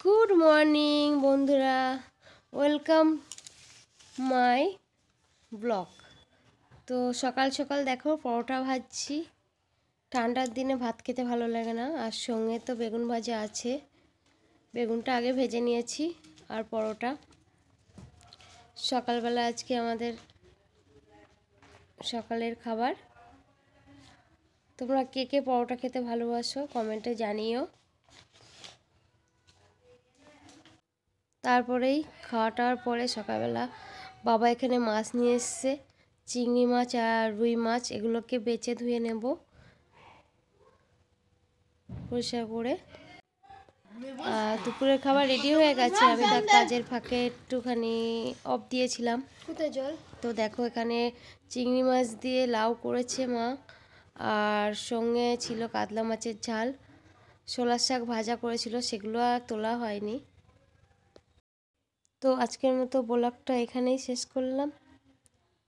Good morning বন্ধুরা, welcome my blog. তো সকাল সকাল দেখো পরোটা ভাজছি। ঠান্ডার দিনে ভাত খেতে ভালো লাগে না, আর সঙ্গে তো বেগুন ভাজা আছে। বেগুনটা আগে ভেজে নিয়েছি, আর পরোটা সকালবেলা আজকে আমাদের সকালের খাবার। তোমরা কে কে পরোটা খেতে ভালোবাসো কমেন্টে জানিও। তারপরেই খাওয়াটার পরে সকালবেলা বাবা এখানে মাছ নিয়ে এসছে, চিংড়ি মাছ আর রুই মাছ। এগুলোকে বেছে ধুয়ে নেব পরিষ্কার করে। আর দুপুরের খাবার রেডি হয়ে গেছে। আমি তার কাজের ফাঁকে একটুখানি অফ দিয়েছিলাম। কোথায় জল? তো দেখো এখানে চিংড়ি মাছ দিয়ে লাউ করেছে মা, আর সঙ্গে ছিল কাতলা মাছের ঝাল। ছোলার শাক ভাজা করেছিল, সেগুলো আর তোলা হয়নি। তো আজকের মতো ব্লগটা এখানেই শেষ করলাম।